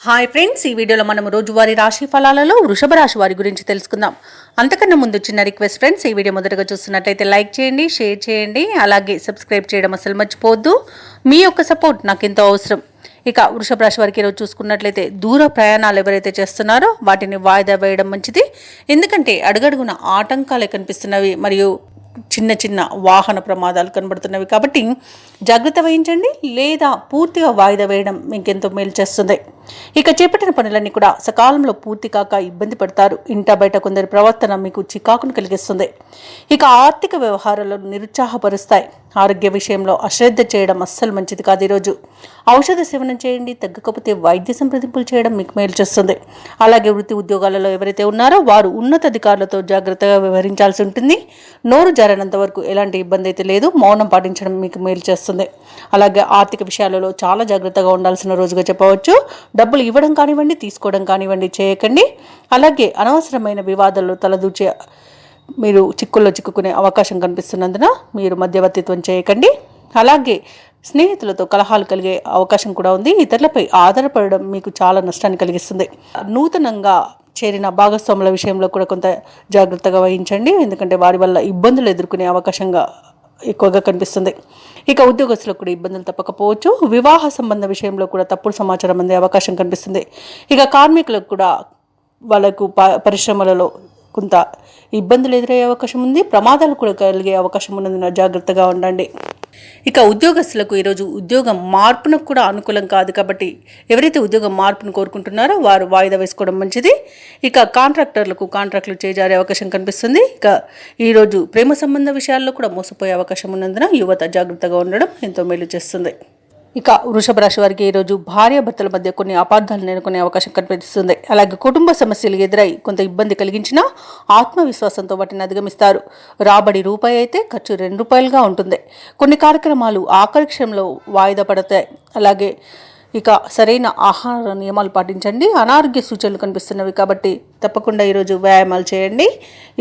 Hi friends, ఈ వీడియోలో మనం రోజువారీ రాశి ఫలాలలో వృషభ రాశి వారి గురించి తెలుసుకుందాం. అంతకన్నా ముందు చిన్న రిక్వెస్ట్ ఫ్రెండ్స్, ఈ వీడియో మొదటగా చూస్తున్నట్లయితే లైక్ చేయండి, షేర్ చేయండి, అలాగే సబ్స్క్రైబ్ చేయడం అసలు మర్చిపోవద్దు. మీ యొక్క సపోర్ట్ నాకు ఎంతో అవసరం. ఇక వృషభ రాశి వారికి ఈరోజు చూసుకున్నట్లయితే దూర ప్రయాణాలు ఎవరైతే చేస్తున్నారో వాటిని వాయిదా వేయడం మంచిది. ఎందుకంటే అడుగడుగున ఆటంకాలే కనిపిస్తున్నవి మరియు చిన్న చిన్న వాహన ప్రమాదాలు కనబడుతున్నవి కాబట్టి జాగ్రత్త వహించండి, లేదా పూర్తిగా వాయిదా వేయడం మీకెంతో మేలు చేస్తుంది. ఇక చేపట్టిన పనులన్నీ కూడా సకాలంలో పూర్తి కాక ఇబ్బంది పడతారు. ఇంట బయట కొందరి ప్రవర్తన మీకు చికాకును కలిగిస్తుంది. ఇక ఆర్థిక వ్యవహారాలను నిరుత్సాహపరుస్తాయి. ఆరోగ్య విషయంలో అశ్రద్ధ చేయడం అస్సలు మంచిది కాదు. ఈరోజు ఔషధ సేవనం చేయండి, తగ్గకపోతే వైద్య సంప్రదింపులు చేయడం మీకు మేలు చేస్తుంది. అలాగే వృత్తి ఉద్యోగాలలో ఎవరైతే ఉన్నారో వారు ఉన్నతాధికారులతో జాగ్రత్తగా వ్యవహరించాల్సి ఉంటుంది. నోరు జారనంత వరకు ఎలాంటి ఇబ్బంది అయితే లేదు, మౌనం పాటించడం మీకు మేలు చేస్తుంది. అలాగే ఆర్థిక విషయాలలో చాలా జాగ్రత్తగా ఉండాల్సిన రోజుగా చెప్పవచ్చు. డబ్బులు ఇవ్వడం కానివ్వండి, తీసుకోవడం కానివ్వండి చేయకండి. అలాగే అనవసరమైన వివాదాల్లో తలదూచే మీరు చిక్కుల్లో చిక్కుకునే అవకాశం కనిపిస్తున్నందున మీరు మధ్యవర్తిత్వం చేయకండి. అలాగే స్నేహితులతో కలహాలు కలిగే అవకాశం కూడా ఉంది. ఇతరులపై ఆధారపడడం మీకు చాలా నష్టాన్ని కలిగిస్తుంది. నూతనంగా చేరిన భాగస్వాముల విషయంలో కూడా కొంత జాగ్రత్తగా వహించండి, ఎందుకంటే వారి వల్ల ఇబ్బందులు ఎదుర్కొనే అవకాశంగా ఎక్కువగా కనిపిస్తుంది. ఇక ఉద్యోగస్తులకు కూడా ఇబ్బందులు తప్పకపోవచ్చు. వివాహ సంబంధ విషయంలో కూడా తప్పుడు సమాచారం అందే అవకాశం కనిపిస్తుంది. ఇక కార్మికులకు కూడా వాళ్ళకు పరిశ్రమలలో కొంత ఇబ్బందులు ఎదురయ్యే అవకాశం ఉంది. ప్రమాదాలు కూడా కలిగే అవకాశం ఉన్నందున జాగ్రత్తగా ఉండండి. ఇక ఉద్యోగస్తులకు ఈరోజు ఉద్యోగం మార్పునకు కూడా అనుకూలం కాదు కాబట్టి ఎవరైతే ఉద్యోగం మార్పును కోరుకుంటున్నారో వారు వాయిదా వేసుకోవడం మంచిది. ఇక కాంట్రాక్టులు చేజారే అవకాశం కనిపిస్తుంది. ఇక ఈరోజు ప్రేమ సంబంధ విషయాల్లో కూడా మోసపోయే అవకాశం ఉన్నందున యువత జాగ్రత్తగా ఉండడం ఎంతో మేలు చేస్తుంది. ఇక వృషభ రాశి వారికి ఈరోజు భార్యాభర్తల మధ్య కొన్ని అపార్థాలు నెలకొనే అవకాశం కనిపిస్తుంది. అలాగే కుటుంబ సమస్యలు ఎదురై కొంత ఇబ్బంది కలిగించినా ఆత్మవిశ్వాసంతో వాటిని అధిగమిస్తారు. రాబడి రూపాయి అయితే ఖర్చు ₹2గా ఉంటుంది. కొన్ని కార్యక్రమాలు ఆఖరి క్షణంలో వాయిదా పడతాయి. అలాగే ఇక సరైన ఆహార నియమాలు పాటించండి. అనారోగ్య సూచనలు కనిపిస్తున్నవి కాబట్టి తప్పకుండా ఈరోజు వ్యాయామాలు చేయండి.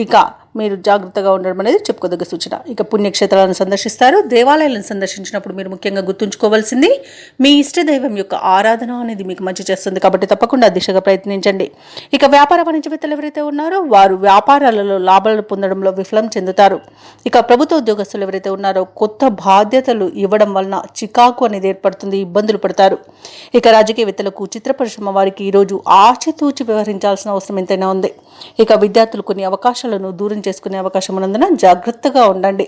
ఇక మీరు జాగ్రత్తగా ఉండడం అనేది చెప్పుకోదగ్గ సూచన. ఇక పుణ్యక్షేత్రాలను సందర్శిస్తారు. దేవాలయాలను సందర్శించినప్పుడు మీరు ముఖ్యంగా గుర్తుంచుకోవాల్సింది మీ ఇష్టదైవం యొక్క ఆరాధన అనేది మీకు మంచి చేస్తుంది కాబట్టి తప్పకుండా దిశగా ప్రయత్నించండి. ఇక వ్యాపార వాణిజ్యవేత్తలు ఎవరైతే ఉన్నారో వారు వ్యాపారాలలో లాభాలు పొందడంలో విఫలం చెందుతారు. ఇక ప్రభుత్వ ఉద్యోగస్తులు ఎవరైతే ఉన్నారో కొత్త బాధ్యతలు ఇవ్వడం వలన చికాకు అనేది ఏర్పడుతుంది, ఇబ్బందులు పడతారు. ఇక రాజకీయవేత్తలకు, చిత్ర పరిశ్రమ వారికి ఈరోజు ఆచితూచి వ్యవహరించాల్సిన అవసరం ఎంతైనా ఉంది. ఇక విద్యార్థులు కొన్ని అవకాశాలను దూరం చేసుకునే అవకాశం ఉన్నందున జాగ్రత్తగా ఉండండి.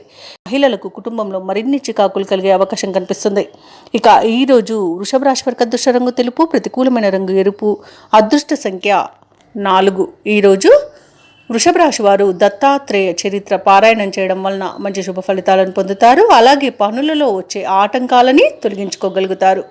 మహిళలకు కుటుంబంలో మరిన్ని చికాకులు కలిగే అవకాశం కనిపిస్తుంది. ఇక ఈరోజు వృషభ రాశి వారికి అదృష్ట రంగు తెలుపు, ప్రతికూలమైన రంగు ఎరుపు, అదృష్ట సంఖ్య 4. ఈరోజు వృషభ రాశి వారు దత్తాత్రేయ చరిత్ర పారాయణం చేయడం వలన మంచి శుభ ఫలితాలను పొందుతారు. అలాగే పనులలో వచ్చే ఆటంకాలని తొలగించుకోగలుగుతారు.